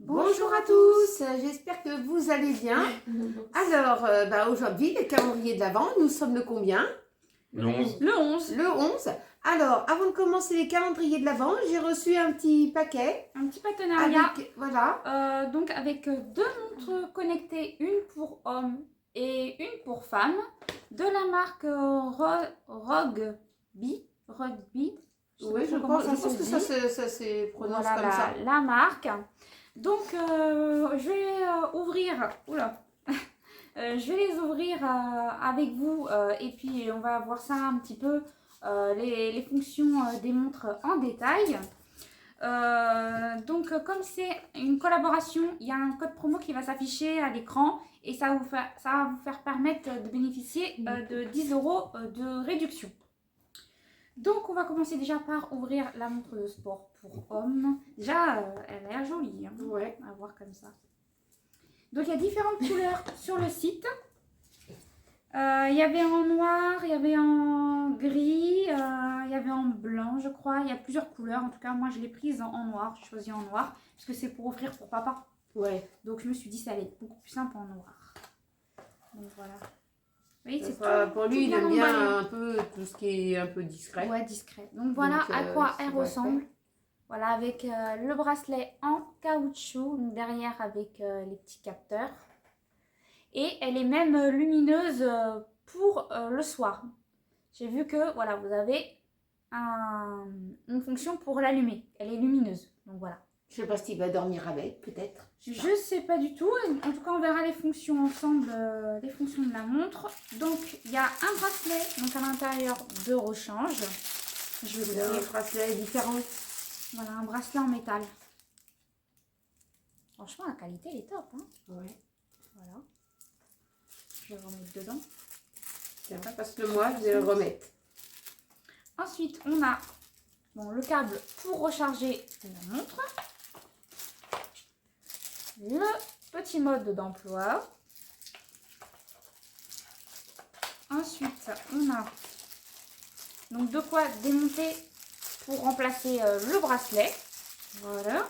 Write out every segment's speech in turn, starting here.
Bonjour à tous, j'espère que vous allez bien. Alors, aujourd'hui, le calendrier de l'Avent, nous sommes le combien? Le 11. Le 11. Le 11. Alors, avant de commencer les calendriers de l'Avent, j'ai reçu un petit paquet. Un petit partenariat. Voilà. Donc avec deux montres connectées, une pour hommes et une pour femmes, de la marque Rugby. Oui, je pense que ça se prononce voilà comme ça. la marque. Donc je vais ouvrir. Oula. Je vais les ouvrir avec vous et puis on va voir ça un petit peu, les fonctions des montres en détail. Donc comme c'est une collaboration, il y a un code promo qui va s'afficher à l'écran et ça va vous faire permettre de bénéficier de 10 € de réduction. Donc on va commencer déjà par ouvrir la montre de sport pour hommes. Déjà elle a l'air jolie, hein. Ouais. On va voir comme ça. Donc il y a différentes couleurs sur le site. Il y avait en noir, il y avait en gris, il y avait en blanc je crois. Il y a plusieurs couleurs. En tout cas moi je l'ai prise en noir. J'ai choisi en noir parce que c'est pour offrir pour papa. Ouais. Donc je me suis dit ça allait être beaucoup plus simple en noir. Donc voilà. Vous voyez, c'est Pour lui, il aime bien emballé. un peu tout ce qui est un peu discret. Ouais, discret. Donc voilà à quoi elle ressemble. Voilà, avec le bracelet en caoutchouc, donc derrière avec les petits capteurs. Et elle est même lumineuse pour le soir. J'ai vu que voilà, vous avez une fonction pour l'allumer. Elle est lumineuse, donc voilà. Je sais pas s'il va dormir avec, peut-être. Je sais pas du tout. En tout cas, on verra les fonctions ensemble, les fonctions de la montre. Donc, il y a un bracelet donc à l'intérieur de rechange. Je vais vous Il y a dire. un bracelet différent. Voilà, un bracelet en métal. Franchement, la qualité, elle est top. Hein. Ouais. Voilà. Je vais le remettre dedans. Tiens, passe-le-moi, je vais le remettre. Ensuite, on a le câble pour recharger la montre. Le petit mode d'emploi. Ensuite, on a donc de quoi démonter pour remplacer le bracelet. Voilà.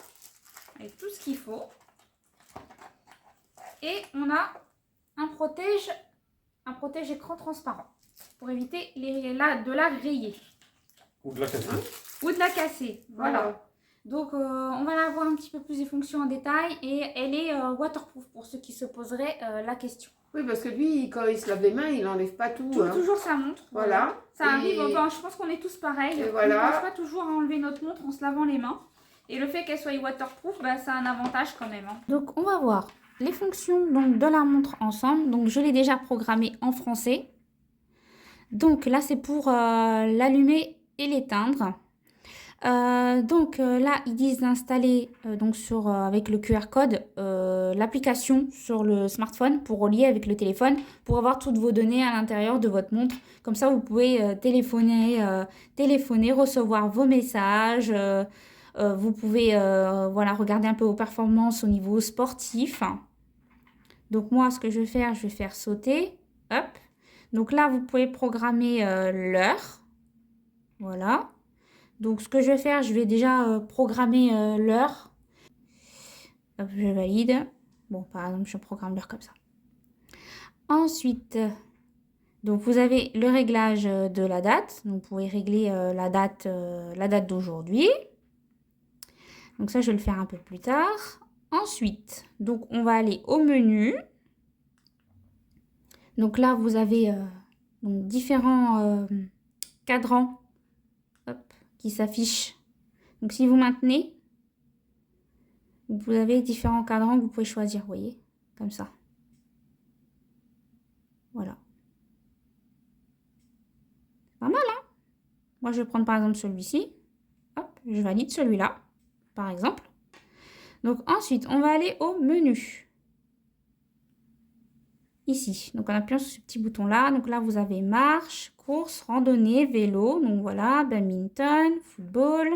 Avec tout ce qu'il faut. Et on a un protège écran transparent pour éviter de la griller. Ou de la casser. Ou de la casser. Voilà. Donc on va la voir un petit peu plus des fonctions en détail et elle est waterproof pour ceux qui se poseraient la question. Oui, parce que lui, quand il se lave les mains, il n'enlève pas tout. Toujours sa montre. Voilà. Ça arrive, enfin, je pense qu'on est tous pareils. Et voilà. On ne pense pas toujours à enlever notre montre en se lavant les mains. Et le fait qu'elle soit waterproof, ça a un avantage quand même. Hein. Donc on va voir les fonctions donc, de la montre ensemble. Donc je l'ai déjà programmée en français. Donc là c'est pour l'allumer et l'éteindre. Là ils disent d'installer avec le QR code l'application sur le smartphone pour relier avec le téléphone pour avoir toutes vos données à l'intérieur de votre montre. Comme ça vous pouvez téléphoner, recevoir vos messages. Vous pouvez regarder un peu vos performances au niveau sportif. Donc moi ce que je vais faire sauter. Hop. Donc là vous pouvez programmer l'heure. Voilà. Donc, ce que je vais faire, je vais déjà programmer l'heure. Hop, je valide. Bon, par exemple, je programme l'heure comme ça. Ensuite, donc vous avez le réglage de la date. Donc, vous pouvez régler la date d'aujourd'hui. Donc, ça, je vais le faire un peu plus tard. Ensuite, donc, on va aller au menu. Donc là, vous avez différents cadrans qui s'affichent. Donc si vous maintenez, vous avez différents cadrans que vous pouvez choisir, vous voyez, comme ça. Voilà. Pas mal, hein? Moi, je vais prendre par exemple celui-ci. Hop, je valide celui-là, par exemple. Donc ensuite, on va aller au menu. Ici, donc en appuyant sur ce petit bouton-là. Donc là, vous avez marche, course, randonnée, vélo. Donc voilà, badminton, football.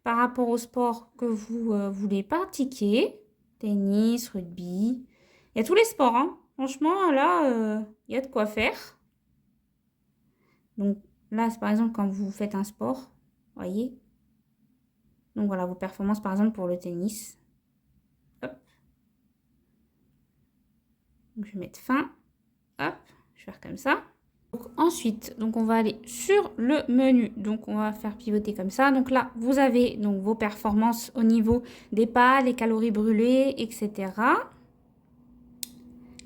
Par rapport au sport que vous voulez pratiquer, tennis, rugby. Il y a tous les sports, hein. Franchement, là, il y a de quoi faire. Donc là, c'est par exemple quand vous faites un sport, voyez. Donc voilà, vos performances par exemple pour le tennis. Hop, Donc, je vais mettre fin. Hop, je vais faire comme ça. Donc, ensuite, donc on va aller sur le menu. Donc, on va faire pivoter comme ça. Donc là, vous avez donc vos performances au niveau des pas, les calories brûlées, etc.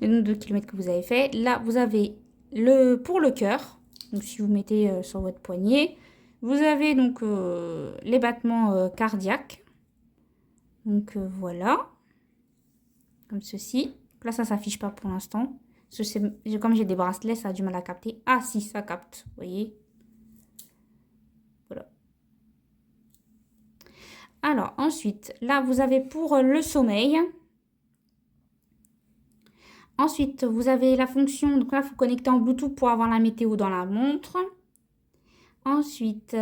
Le nombre de kilomètres que vous avez fait. Là, vous avez pour le cœur. Donc, si vous mettez sur votre poignet, vous avez donc les battements cardiaques. Donc, voilà. Comme ceci. Donc là, ça ne s'affiche pas pour l'instant. Comme j'ai des bracelets, ça a du mal à capter. Ah, si, ça capte. Vous voyez. Voilà. Alors, ensuite, là, vous avez pour le sommeil. Ensuite, vous avez la fonction, donc là, il faut connecter en Bluetooth pour avoir la météo dans la montre. Ensuite,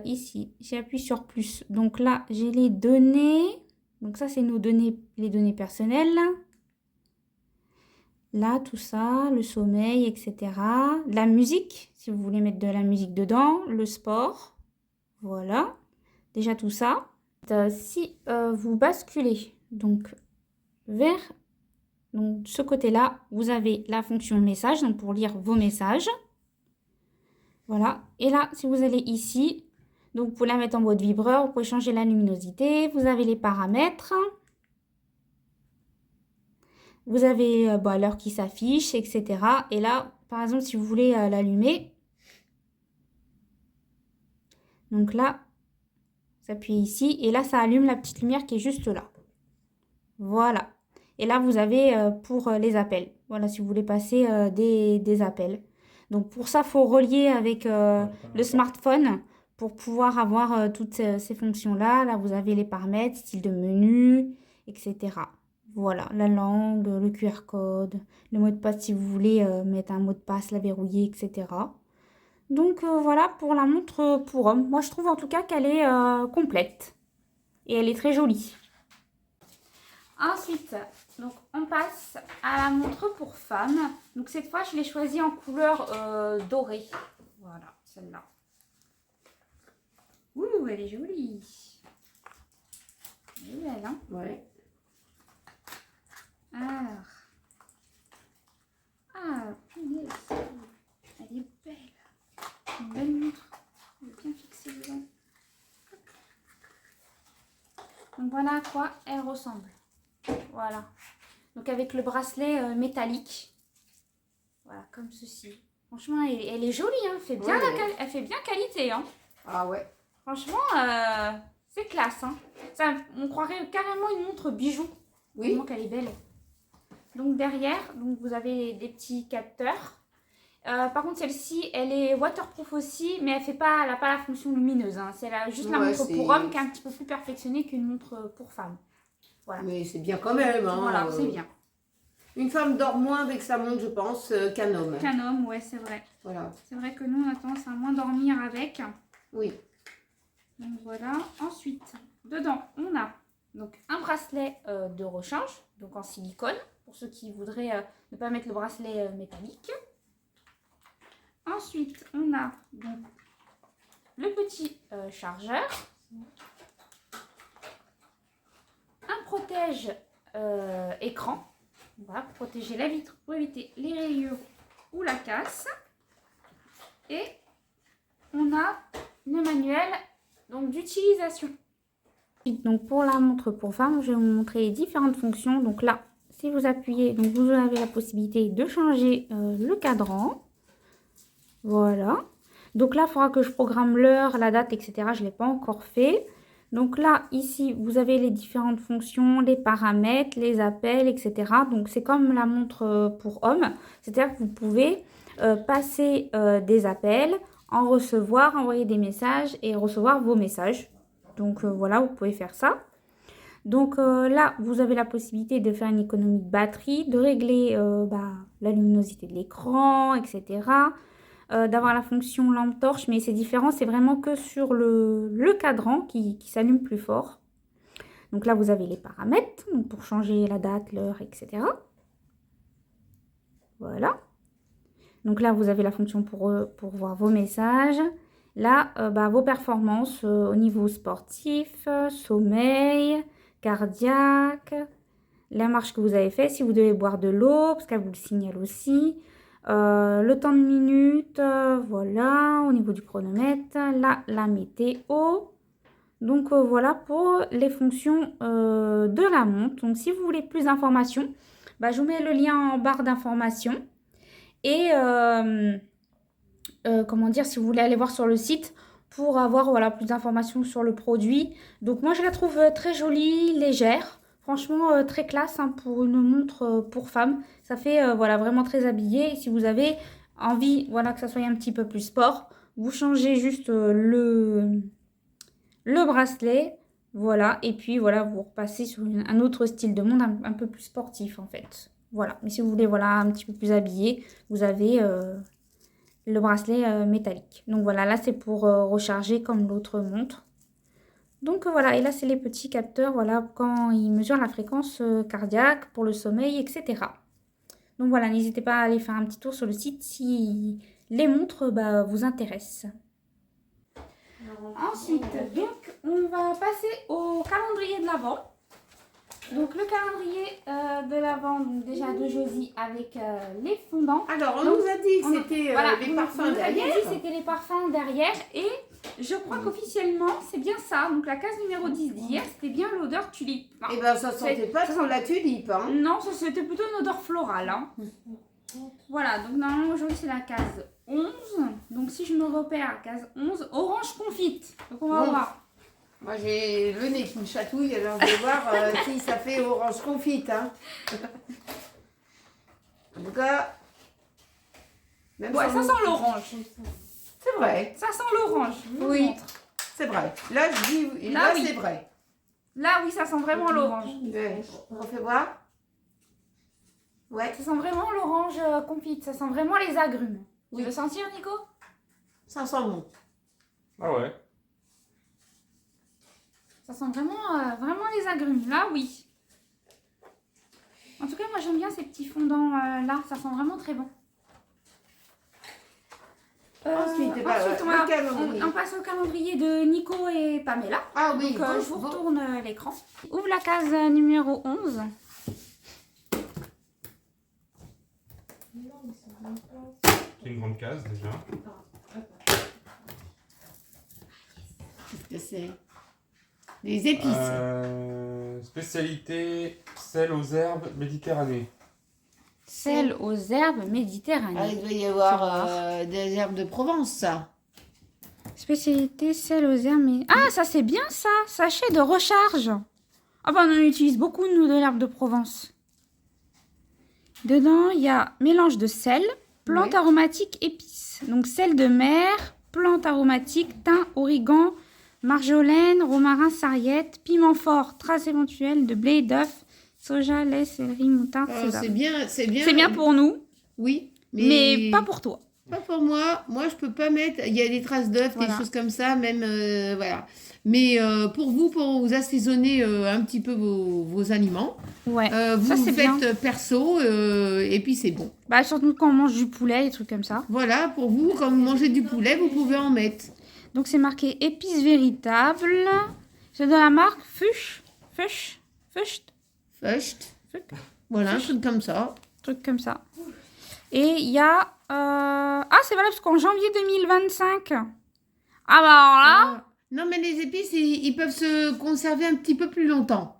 ici, j'appuie sur plus. Donc là, j'ai les données. Donc ça, c'est nos données, les données personnelles. Là, tout ça, le sommeil, etc. La musique, si vous voulez mettre de la musique dedans. Le sport. Voilà. Déjà tout ça. Si vous basculez donc vers... Donc, de ce côté-là, vous avez la fonction message, donc pour lire vos messages. Voilà. Et là, si vous allez ici, donc vous pouvez la mettre en mode vibreur, vous pouvez changer la luminosité. Vous avez les paramètres. Vous avez l'heure qui s'affiche, etc. Et là, par exemple, si vous voulez l'allumer, donc là, vous appuyez ici. Et là, ça allume la petite lumière qui est juste là. Voilà. Et là, vous avez pour les appels. Voilà, si vous voulez passer des appels. Donc, pour ça, il faut relier avec le smartphone pour pouvoir avoir toutes ces fonctions-là. Là, vous avez les paramètres, style de menu, etc. Voilà, la langue, le QR code, le mot de passe si vous voulez mettre un mot de passe, la verrouiller, etc. Donc, voilà pour la montre pour homme. Moi, je trouve en tout cas qu'elle est complète. Et elle est très jolie. Ensuite, donc on passe à la montre pour femme. Donc cette fois, je l'ai choisie en couleur dorée. Voilà, celle-là. Ouh, elle est jolie. Elle est belle, hein? Ouais. Alors. Ah, punaise. Elle est belle. Une belle montre. Elle est bien fixée dedans. Donc voilà à quoi elle ressemble. Voilà. Donc avec le bracelet métallique. Voilà, comme ceci. Franchement, elle est jolie, hein. Elle fait bien qualité, hein. Ah ouais. Franchement, c'est classe, hein. Ça, on croirait carrément une montre bijou. Oui. Tellement qu'elle est belle. Donc derrière, donc vous avez des petits capteurs. Par contre, celle-ci, elle est waterproof aussi, mais elle n'a pas la fonction lumineuse, hein. C'est juste la montre pour homme qui est un petit peu plus perfectionnée qu'une montre pour femme. Voilà. Mais c'est bien quand même. Hein, voilà, c'est bien. Une femme dort moins avec sa montre, je pense, qu'un homme. Qu'un homme, ouais, c'est vrai. Voilà. C'est vrai que nous, on a tendance à moins dormir avec. Oui. Donc voilà. Ensuite, dedans, on a donc un bracelet de rechange, donc en silicone, pour ceux qui voudraient ne pas mettre le bracelet métallique. Ensuite, on a donc le petit chargeur. Un protège écran, voilà, pour protéger la vitre, pour éviter les rayures ou la casse. Et on a le manuel d'utilisation. Donc pour la montre pour femme, je vais vous montrer les différentes fonctions. Donc là, si vous appuyez, donc vous avez la possibilité de changer le cadran. Voilà. Donc là, il faudra que je programme l'heure, la date, etc. Je ne l'ai pas encore fait. Donc là, ici, vous avez les différentes fonctions, les paramètres, les appels, etc. Donc c'est comme la montre pour homme. C'est-à-dire que vous pouvez passer des appels, en recevoir, envoyer des messages et recevoir vos messages. Donc voilà, vous pouvez faire ça. Donc là, vous avez la possibilité de faire une économie de batterie, de régler la luminosité de l'écran, etc. D'avoir la fonction lampe torche, mais c'est différent, c'est vraiment que sur le cadran qui s'allume plus fort. Donc là, vous avez les paramètres, donc pour changer la date, l'heure, etc. Voilà. Donc là, vous avez la fonction pour voir vos messages. Là, vos performances au niveau sportif, sommeil, cardiaque, la marche que vous avez fait, si vous devez boire de l'eau, parce qu'elle vous le signale aussi. Le temps de minutes, voilà, au niveau du chronomètre, là, la météo. Donc voilà pour les fonctions de la montre. Donc si vous voulez plus d'informations, je vous mets le lien en barre d'informations. Et comment dire, si vous voulez aller voir sur le site pour avoir voilà, plus d'informations sur le produit. Donc moi je la trouve très jolie, légère. Franchement très classe hein, pour une montre pour femme. Ça fait voilà, vraiment très habillé. Et si vous avez envie voilà, que ça soit un petit peu plus sport, vous changez juste le bracelet. Voilà, et puis voilà, vous repassez sur un autre style de montre un peu plus sportif en fait. Voilà, mais si vous voulez voilà, un petit peu plus habillé, vous avez le bracelet métallique. Donc voilà, là c'est pour recharger comme l'autre montre. Donc voilà, et là c'est les petits capteurs, voilà, quand ils mesurent la fréquence cardiaque, pour le sommeil, etc. Donc voilà, n'hésitez pas à aller faire un petit tour sur le site si les montres vous intéressent. Ensuite, donc, on va passer au calendrier de l'Avent. Donc, le calendrier de l'Avent, donc déjà de Josie avec les fondants. Alors, on Donc, nous a dit que c'était voilà, les parfums derrière. C'était les parfums derrière. Et je crois qu'officiellement, c'est bien ça. Donc, la case numéro 10 d'hier, c'était bien l'odeur tulipe. Eh bien, ça sentait pas trop la tulipe. Hein. Non, c'était plutôt une odeur florale. Hein. Voilà, donc normalement, aujourd'hui, c'est la case 11. Donc, si je me repère, case 11, orange confite. Donc, on va voir. Moi, j'ai le nez qui me chatouille, alors je vais voir si ça fait orange confite. Hein. En tout cas, même Ouais, sans ça sent l'orange. c'est vrai. Ça sent l'orange. Oui, c'est vrai. Là, je dis, Là, oui. c'est vrai. Là, oui, ça sent vraiment l'orange. Ouais. On fait voir. Ouais. Ça sent vraiment l'orange confite. Ça sent vraiment les agrumes. Oui. Tu veux sentir, Nico? Ça sent bon. Ah ouais. Ça sent vraiment, vraiment les agrumes. Là, oui. En tout cas, moi, j'aime bien ces petits fondants là. Ça sent vraiment très bon. Ensuite, on passe au calendrier de Nico et Pamela. Ah oui, Donc, je vous retourne l'écran. Ouvre la case numéro 11. C'est une grande case déjà. Qu'est-ce que c'est? Des épices. Spécialité sel aux herbes Méditerranée. Sel aux herbes méditerranéennes. Ah, il doit y avoir des herbes de Provence, ça. Spécialité sel aux herbes méditerranéennes. Ah, ça c'est bien ça. Sachet de recharge. Ah on en utilise beaucoup nous de l'herbe de Provence. Dedans, il y a mélange de sel, plantes aromatiques, épices. Donc sel de mer, plantes aromatiques, thym, origan, marjolaine, romarin, sarriette, piment fort, traces éventuelles de blé, d'œuf, soja, lait, céleri, moutarde, sésame. C'est bien. C'est bien pour nous, Oui, mais pas pour toi. Pas pour moi. Moi, je peux pas mettre. Il y a des traces d'œufs, Voilà. des choses comme ça, même voilà. Mais pour vous assaisonner un petit peu vos aliments, Ouais, vous ça c'est bien. faites perso et puis c'est bon. Surtout quand on mange du poulet, des trucs comme ça. Voilà, pour vous, quand vous mangez du poulet, vous pouvez en mettre. Donc c'est marqué épices véritables. C'est de la marque Fucht. Fust. Voilà, un truc comme ça. Truc comme ça. Et il y a... Ah, c'est valable jusqu'en janvier 2025. Ah bah alors là... Non, mais les épices, ils peuvent se conserver un petit peu plus longtemps.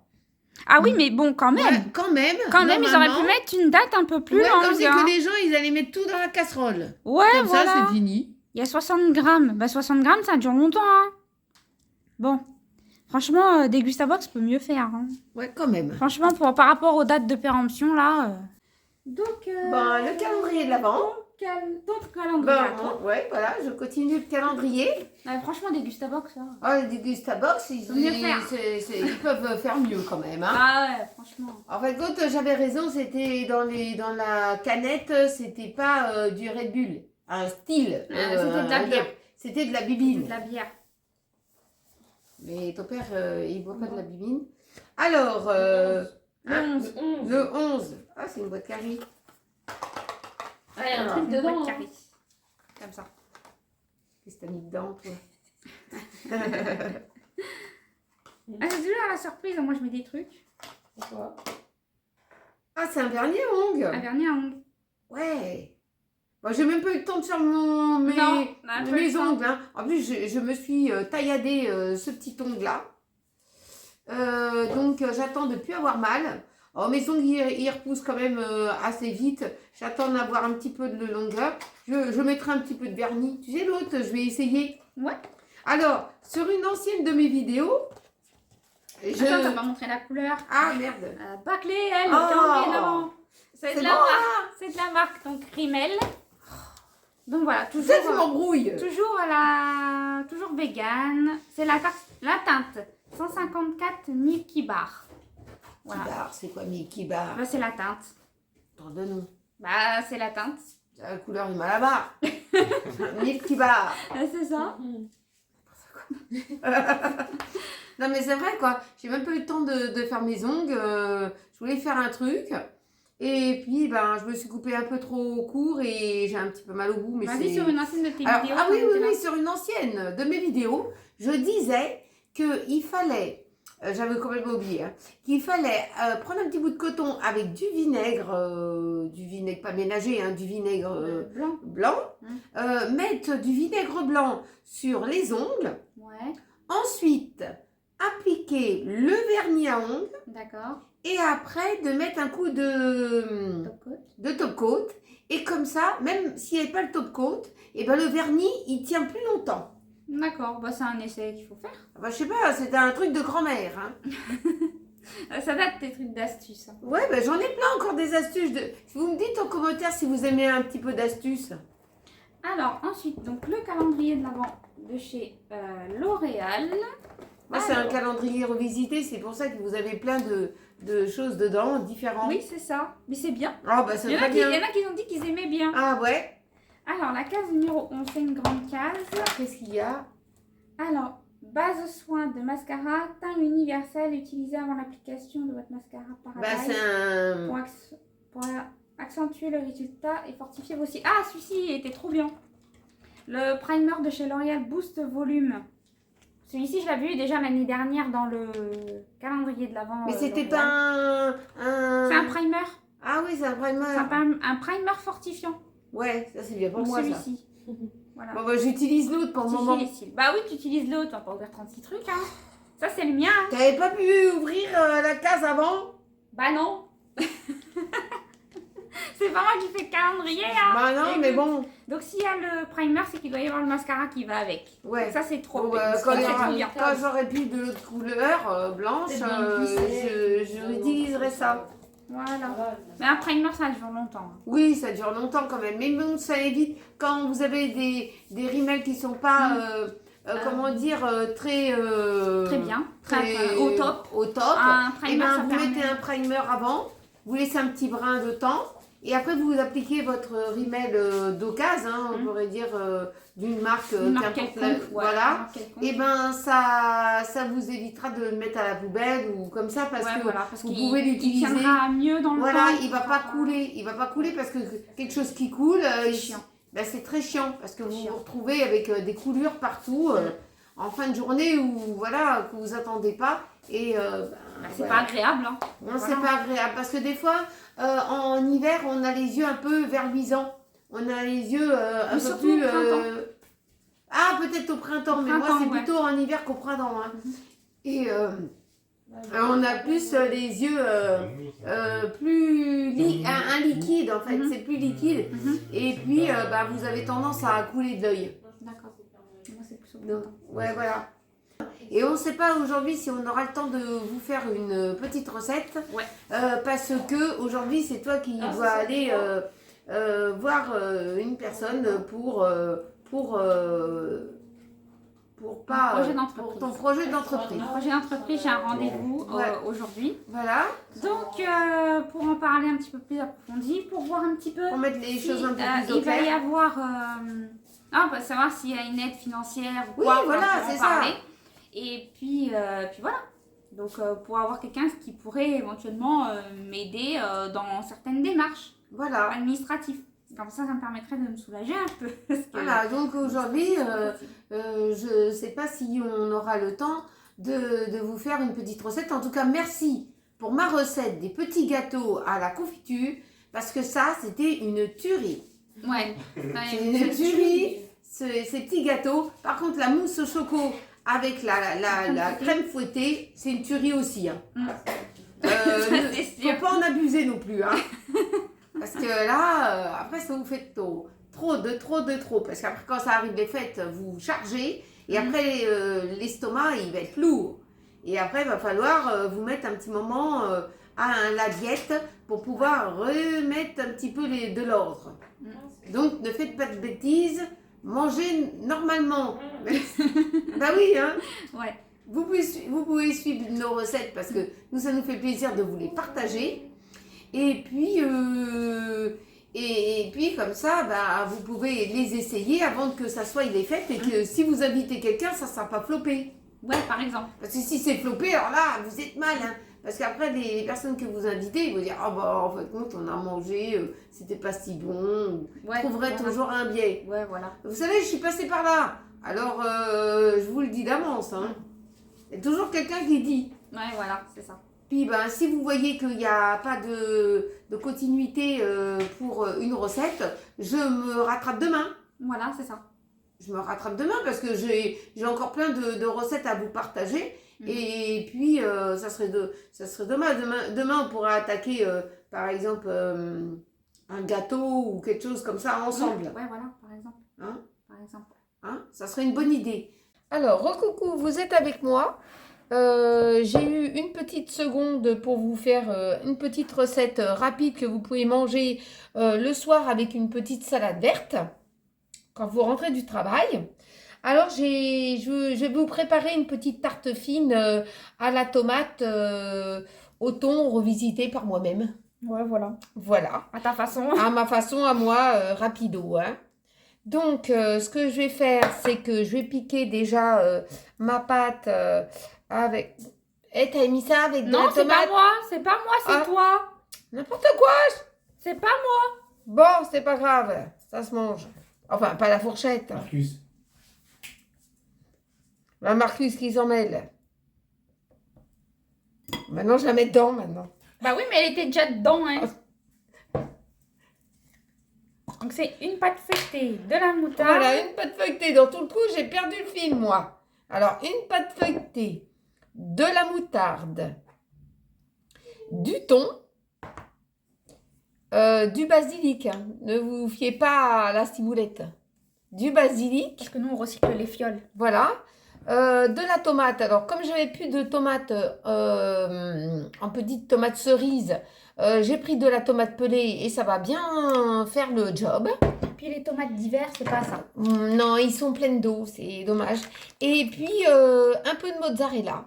Ah oui, mais bon, quand même. Ouais, quand même. Quand même, ils auraient normalement. pu mettre une date un peu plus longue. Comme c'est hein. que les gens, ils allaient mettre tout dans la casserole. Ouais, Comme voilà. ça, c'est fini. Il y a 60 grammes. 60 grammes, ça dure longtemps. Hein. Bon. Franchement, Degustabox peut mieux faire. Hein. Ouais, quand même. Franchement, par rapport aux dates de péremption, là... Donc, le calendrier de l'Avent. Donc, calendrier à toi. Ouais, voilà, je continue le calendrier. Franchement, Degustabox, là... Oh, les Degustabox, ils peuvent faire mieux quand même. Hein. Ah ouais, franchement. En fait, quand j'avais raison, c'était dans la canette, c'était pas du Red Bull. Un style. C'était de la bière. C'était de la bibine. De la bière. Mais ton père, il boit pas de la bibine. Alors, le 11. Ah, c'est une boîte carrée. Ouais, un truc dedans. Carré. Comme ça. Qu'est-ce que t'as mis dedans, toi? C'est toujours la surprise. Moi, je mets des trucs. Pourquoi? Ah, c'est un vernis à ongles. Un vernis à ongles. Ouais. Bon, j'ai même pas eu le temps de faire Non, on a un peu mes le temps. ongles. Hein. En plus, je me suis tailladé ce petit ongle-là. Donc, j'attends de plus avoir mal. Alors, mes ongles, ils repoussent quand même assez vite. J'attends d'avoir un petit peu de longueur. Je mettrai un petit peu de vernis. Tu sais, l'autre, je vais essayer. Ouais. Alors, sur une ancienne de mes vidéos, Attends, t'as pas montré la couleur. Ah, merde. Bâclé, elle, Oh. le calendrier d'avant. C'est de C'est la bon, marque. C'est de la marque, donc Rimmel. Donc voilà, Tout ça, tu toujours, m'embrouilles. toujours vegan. C'est la teinte 154 Milky Bar. Voilà. Kibar, c'est quoi Milky Bar? Bah, c'est la teinte. Tant de nom. Bah, c'est la teinte. La couleur du Malabar. Milky Bar. C'est ça. Non mais c'est vrai quoi, j'ai même pas eu le temps de faire mes ongles, je voulais faire un truc et puis ben je me suis coupée un peu trop court et j'ai un petit peu mal au bout mais Vas-y c'est... sur une ancienne de tes Alors, vidéos. ah oui, on était là. sur une ancienne de mes vidéos, je disais qu'il fallait, j'avais complètement oublié, hein, qu'il fallait prendre un petit bout de coton avec du vinaigre pas ménagé, hein, du vinaigre Blanc. blanc, mettre du vinaigre blanc sur les ongles. Ouais, Ensuite, appliquer le vernis à ongles d'accord. et après de mettre un coup de Top coat. top coat. Et comme ça, même s'il n'y avait pas le top coat, et ben le vernis, il tient plus longtemps. D'accord, bah c'est un essai qu'il faut faire. Bah, je sais pas, c'était un truc de grand-mère. Hein. Ça date tes trucs d'astuces. Hein. Ouais, ben j'en ai plein encore des astuces. Si vous me dites en commentaire si vous aimez un petit peu d'astuces. Alors ensuite, donc le calendrier de l'Avent de chez L'Oréal. Moi, c'est un Alors, calendrier revisité, c'est pour ça que vous avez plein de choses dedans, différentes. oui, c'est ça. Mais c'est bien. Ah, bah c'est Il y en très a bien. qui ont dit qu'ils aimaient bien. Ah ouais. Alors, la case numéro 11, c'est une grande case. Qu'est-ce qu'il y a? Alors, base soin de mascara, teint universel utilisé avant l'application de votre mascara Bah, Paradise c'est un... pour accentuer le résultat et fortifier vos cils. Ah, celui-ci était trop bien. Le primer de chez L'Oréal Boost Volume. Celui-ci, je l'avais eu déjà l'année dernière dans le calendrier de l'Avent. Mais c'était pas un... C'est un primer. Ah oui, c'est un primer. C'est un primer fortifiant. Ouais, ça c'est bien pour Donc moi ça. celui-ci. Voilà. Bon bah j'utilise l'autre pour le Fortifier moment. les cils. Bah oui, tu utilises l'autre, tu vas pas ouvrir 36 trucs. Hein. Ça, c'est le mien. Hein. T'avais pas pu ouvrir la case avant? Bah non. C'est pas moi qui fais le calendrier. Hein. Bah non, mais bon. Donc s'il y a le primer, c'est qu'il doit y avoir le mascara qui va avec. Ouais. Ça, c'est trop Bon, bien. bah, Ça, c'est trop quand bien. j'aurai plus de l'autre couleur blanche, C'est bien plissé. je utiliserai ça. Voilà. Mais un primer, ça dure longtemps. Hein. Oui, ça dure longtemps quand même. Mais bon, ça évite quand vous avez des rimels qui sont pas, comment dire, très... Très bien. très Au top. Au top. Un Et primer, ben, ça vous permet. mettez un primer avant, vous laissez un petit brin de temps, et après vous appliquez votre rimel d'occasion, hein, on pourrait dire d'une marque, Une marque qu'importe quelconque. la- Ouais, voilà. une marque quelconque. Et ben ça vous évitera de le mettre à la poubelle ou comme ça parce Ouais, que voilà, parce vous qu'il- pouvez l'utiliser. Il tiendra mieux dans le temps. Voilà, il va pas couler, il va pas couler parce que quelque chose qui coule, C'est chiant. ben, c'est très chiant parce que vous Chiant. vous retrouvez avec des coulures partout en fin de journée ou voilà que vous attendez pas et Bah, c'est voilà. pas agréable. Hein. Non, Voilà. c'est pas agréable parce que des fois, en hiver, on a les yeux un peu verluisants. On a les yeux un Mais peu surtout plus. au printemps. Ah, peut-être au printemps, mais moi, printemps, c'est ouais. plutôt en hiver qu'au printemps. Hein. Et on a plus les yeux plus un liquide en fait, Mhm. c'est plus liquide. Mhm. Et puis, bah, vous avez tendance à couler de l'œil. D'accord. Moi, c'est plus au Donc, printemps. ouais, voilà. Et on ne sait pas aujourd'hui si on aura le temps de vous faire une petite recette. Ouais. Parce que aujourd'hui, c'est toi qui dois aller voir une personne pour pas projet pour d'entreprise. ton projet d'entreprise. Projet d'entreprise, j'ai un rendez-vous Ouais. aujourd'hui. Voilà, Donc, pour en parler un petit peu plus approfondi, pour voir un petit peu pour mettre les si, choses un peu plus au il va y clair. avoir... on va savoir s'il y a une aide financière ou Oui, quoi. voilà, pour en c'est ça. parler. Et puis voilà. Donc, pour avoir quelqu'un qui pourrait éventuellement m'aider dans certaines démarches Voilà. administratives. Comme ça me permettrait de me soulager un peu. Parce que Voilà, donc aujourd'hui, c'est pas possible. je ne sais pas si on aura le temps de vous faire une petite recette. En tout cas, merci pour ma recette des petits gâteaux à la confiture, parce que ça, c'était une tuerie. Ouais. C'est une tuerie, ces petits gâteaux. Par contre, la mousse au choco avec la crème fouettée, c'est une tuerie aussi. Hein. Faut pas en abuser non plus. Hein. Parce que là, après, ça vous fait trop. Parce qu'après, quand ça arrive les fêtes, vous chargez. Et après, l'estomac, il va être lourd. Et après, il va falloir vous mettre un petit moment à la diète pour pouvoir remettre un petit peu de l'ordre. Donc, ne faites pas de bêtises. Mangez normalement. Bah oui, hein. Ouais. Vous pouvez suivre nos recettes parce que nous, ça nous fait plaisir de vous les partager. Et puis comme ça, bah, vous pouvez les essayer avant que ça soit les fêtes et que si vous invitez quelqu'un, ça ne sera pas flopé. Ouais, par exemple. Parce que si c'est flopé, alors là, vous êtes mal. Hein. Parce qu'après, les personnes que vous invitez, ils vont dire « Ah bah, en fait, compte, on a mangé, c'était pas si bon. » Ouais, trouverait toujours un biais. Ouais, voilà. Vous savez, je suis passée par là. Alors, je vous le dis d'avance. Hein. Il y a toujours quelqu'un qui dit. Ouais, voilà, c'est ça. Puis, ben, si vous voyez qu'il n'y a pas de continuité pour une recette, je me rattrape demain. Voilà, c'est ça. Je me rattrape demain parce que j'ai encore plein de recettes à vous partager. Et puis, ça serait dommage. Demain, on pourra attaquer, par exemple, un gâteau ou quelque chose comme ça ensemble. Ouais, voilà, par exemple. Hein? Par exemple. Hein? Ça serait une bonne idée. Alors, recoucou, vous êtes avec moi. J'ai eu une petite seconde pour vous faire une petite recette rapide que vous pouvez manger le soir avec une petite salade verte quand vous rentrez du travail. Alors, je vais vous préparer une petite tarte fine à la tomate au thon revisité par moi-même. Ouais, voilà. Voilà. À ta façon. À ma façon, à moi, rapido. Hein. Donc, ce que je vais faire, c'est que je vais piquer déjà ma pâte avec... Eh, t'as mis ça avec de la tomate? Non, c'est pas moi, c'est toi. N'importe quoi. C'est pas moi. Bon, c'est pas grave, ça se mange. Enfin, pas la fourchette. Marcus. La Marcus qui s'en mêle. Maintenant, je la mets dedans, maintenant. Bah oui, mais elle était déjà dedans, hein. Donc, c'est une pâte feuilletée, de la moutarde. Voilà, une pâte feuilletée. Dans tout le coup, j'ai perdu le fil, moi. Alors, une pâte feuilletée, de la moutarde, du thon, du basilic. Hein. Ne vous fiez pas à la ciboulette. Du basilic. Parce que nous, on recycle les fioles. Voilà. De la tomate. Alors, comme j'avais plus de tomates en petites tomates cerises, j'ai pris de la tomate pelée et ça va bien faire le job. Puis les tomates d'hiver, c'est pas ça. Non, ils sont pleines d'eau, c'est dommage. Et puis, un peu de mozzarella.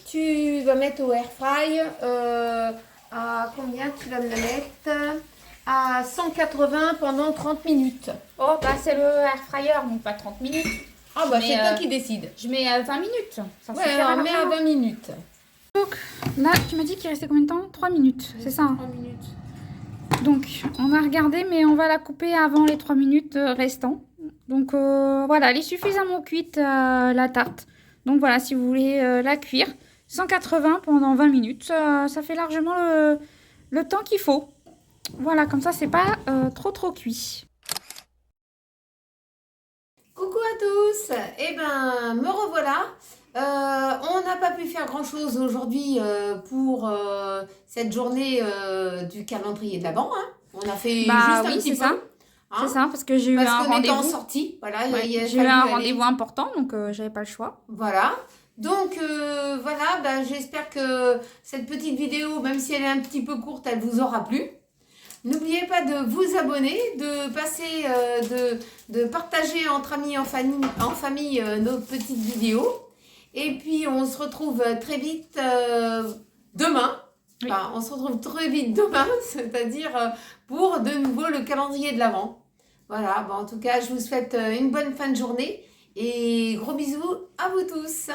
Tu vas mettre au air fry à combien tu vas me la mettre? À 180 pendant 30 minutes. Oh, bah c'est le air fryer, donc pas 30 minutes. Ah bah Mais, c'est toi qui décides. Je mets 20 minutes. Ça Ouais, suffira on met à largement. 20 minutes. Donc, là, tu m'as dit qu'il restait combien de temps? 3 minutes, c'est ça hein? 3 minutes. Donc, on a regardé, mais on va la couper avant les 3 minutes restants. Donc, voilà, elle est suffisamment cuite, la tarte. Donc, voilà, si vous voulez la cuire, 180 pendant 20 minutes, ça fait largement le temps qu'il faut. Voilà, comme ça, c'est pas trop cuit. Coucou à tous, eh ben me revoilà. On n'a pas pu faire grand chose aujourd'hui pour cette journée du calendrier de l'Avent. Hein. On a fait juste un petit peu. Ça. Hein, C'est ça, parce que j'ai eu un parce qu'on était en rendez-vous. sortie. Voilà, Ouais, il a j'ai eu fallu un aller. rendez-vous important, donc j'avais pas le choix. Voilà. Donc voilà, ben, j'espère que cette petite vidéo, même si elle est un petit peu courte, elle vous aura plu. N'oubliez pas de vous abonner, de passer, de partager entre amis, en famille nos petites vidéos. Et puis, on se retrouve très vite demain. Oui. Enfin, on se retrouve très vite demain, c'est-à-dire pour de nouveau le calendrier de l'Avent. Voilà, bon, en tout cas, je vous souhaite une bonne fin de journée et gros bisous à vous tous.